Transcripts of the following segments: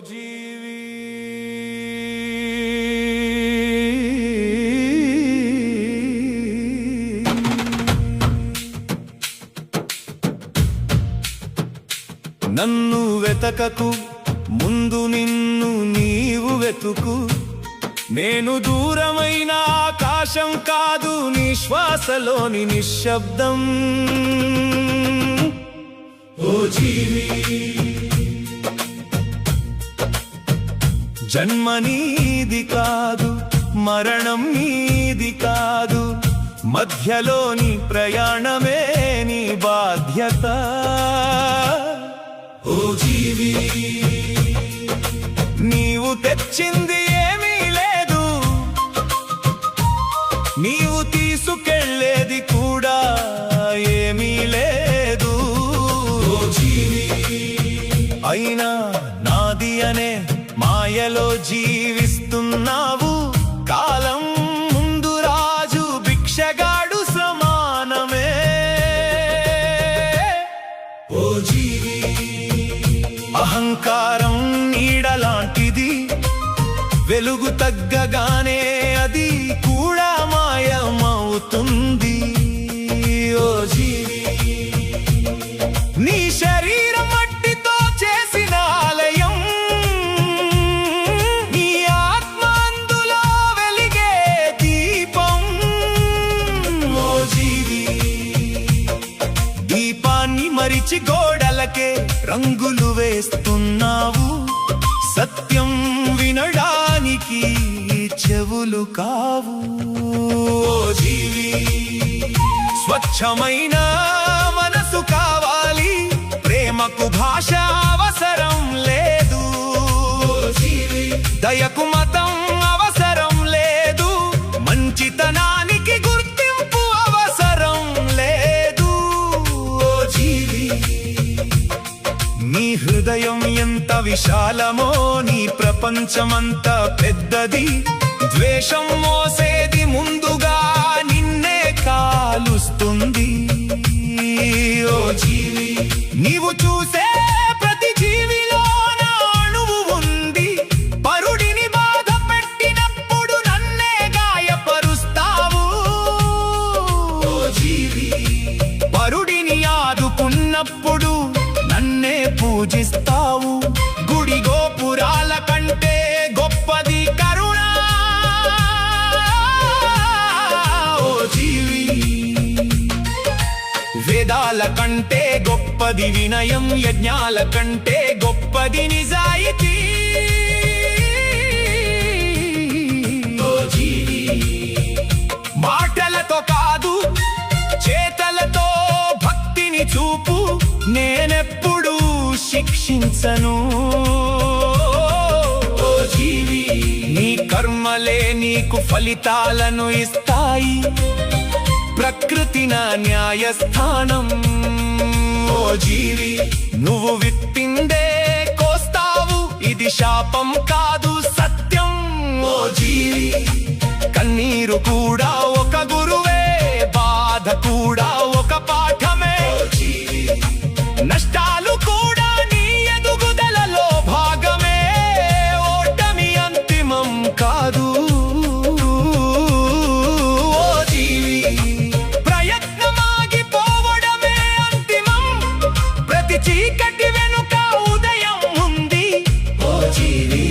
జీవి నన్ను వెతకకు, ముందు నిన్ను నీవు వెతుకు. నేను దూరమైన ఆకాశం కాదు, నీ శ్వాసలోని నిశ్శబ్దం. ఓ జీవి, జన్మ నీది కాదు, మరణం నీది కాదు, మధ్యలోని ప్రయాణమే నీ బాధ్యత. ఓ జీవి, నీవు తెచ్చింది ఏమీ లేదు, నీవు తీసుకెళ్ళేది కూడా ఏమీ లేదు. ఓ జీవి, అయినా నాది అనే మాయలో జీవిస్తున్నావు. కాలం ముందు రాజు భిక్షగాడు సమానమే. ఓ జీవి, అహంకారం నీడలాంటిది, వెలుగు తగ్గగానే అది కూడా మాయమవుతుంది. ఓ జీవి, నీ శరీరం మట్టితో చేసిన ఆలయం, నీ ఆత్మ అందులో వెలిగే దీపం. ఓ జీవి, దీపాన్ని మరిచి గోడలకే రంగులు వేస్తున్నావు. సత్యం వినడానికి చెవులు కావు. ఓ జీవి, స్వచ్ఛమైన మనసు కావాలి, ప్రేమకు భాష అవసరం లేదు. దయకు మతం అవసరం లేదు, మంచితనానికి గుర్తింపు అవసరం లేదు. ఓ జీవి, నీ హృదయం ఎంత విశాలమో, నీ ప్రపంచమంత పెద్దది. ద్వేషం మోసేది ముందుగా నిన్నే కాలుస్తుంది. ఓ జీవి, నీవు చూసే ప్రతి జీవిలోన అణువు ఉంది. పరుడిని బాధ పెట్టినప్పుడు నన్నే గాయపరుస్తావు. ఓ జీవి, పరుడిని ఆదుకున్నప్పుడు నన్నే పూజిస్తావు. గుడి గోపురాల కంటే గొప్పది కరుణ. ఓ జీవి, వేదాల కంటే గొప్పది వినయం, యజ్ఞాల కంటే గొప్పది నిజాయితీ. ఓ జీవి, మాటలతో కాదు చేతలతో భక్తిని చూపు. నేనెప్పుడు శిక్షించను. ఓ జీవి, నీ కర్మలే నీకు ఫలితాలను ఇస్తాయి. ప్రకృతి నా న్యాయస్థానం. ఓ జీవి, నువ్వు విత్తిందే కోస్తావు, ఇది శాపం కాదు సత్యం. ఓ జీవి, కన్నీరు కూడా ఒక గురువే, బాధ కూడా ఒక పాఠమే. నష్టాలు కూడా నీ ఎదుగుదలలో భాగమే, ఓటమి అంతిమం కాదు. ఓ జీవి, ప్రయత్నమాగిపోవడమే అంతిమం, ప్రతి చీకటి వెనుక ఉదయం ఉంది. ఓ జీవి,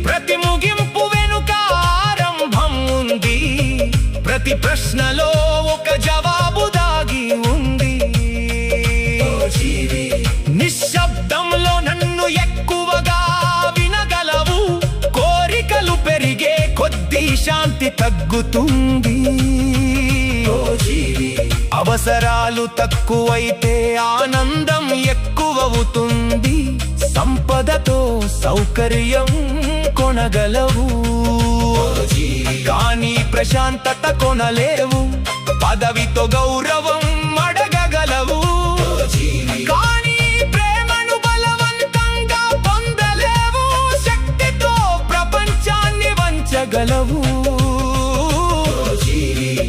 ప్రతి ముగింపు వెనుక ఆరంభం ఉంది. ప్రతి ప్రశ్నలో ఒక జవాబు దాగి ఉంది. నిశ్శబ్దంలో నన్ను ఎక్కువగా వినగలవు. కోరికలు పెరిగే కొద్దీ శాంతి తగ్గుతుంది. అవసరాలు తక్కువైతే ఆనందం ఎక్కువవుతుంది. సంపదతో సౌకర్యం కొనగలవు, కానీ ప్రశాంతత కొనలేవు. పదవితో గౌరవం అడగగలవు, కానీ ప్రేమను బలవంతంగా పొందలేవు. శక్తితో ప్రపంచాన్ని వంచగలవు,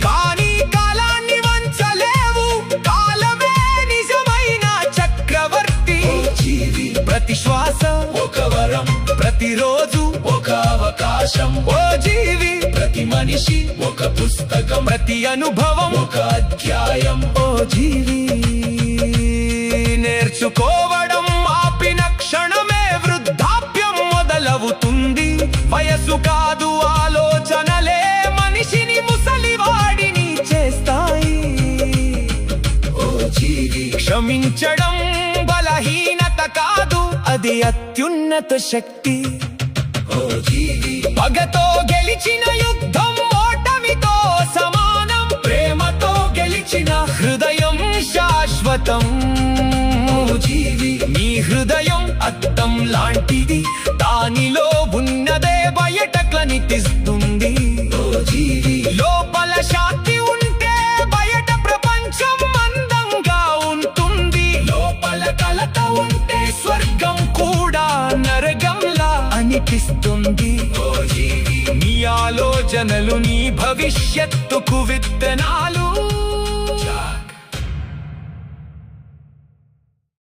కానీ కాలాన్ని వంచలేవు. కాలమే నిజమైన చక్రవర్తి. ప్రతి శ్వాస ఒక వరం, ప్రతి ప్రతిరోజు ఒక అవకాశం. ఓ జీవి ప్రతి మనిషి ఒక పుస్తకం. ప్రతి అనుభవం ఒక అధ్యాయం. ఓ జీవి నేర్చుకోవడం ఆపిన క్షణమే వృద్ధాప్యం మొదలవుతుంది. వయసు కాదు ఆలోచనలే మనిషిని ముసలివాడిని చేస్తాయి. ఓ జీవి క్షమించడం బలహీనత కాదు, అది అత్యున్నత శక్తి. ఓ జీవి పగతో గెలిచిన యుద్ధం ఓటమితో సమానం. ప్రేమతో గెలిచిన హృదయం శాశ్వతం. ఓ జీవి నీ హృదయం అద్దం లాంటిది, దానిలో ఉన్నదే బయట కనిపిస్తుంది. ఓ జీవి లోపల శాంతి ఉంటే బయట ప్రపంచం అందంగా ఉంటుంది. లోపల కలత ఉంటే స్వర్గం కూడా నరకంలా అనిపిస్తుంది. ఓ జీవి నీ ఆలోచనలు నీ భవిష్యత్తుకు విత్తనాలు.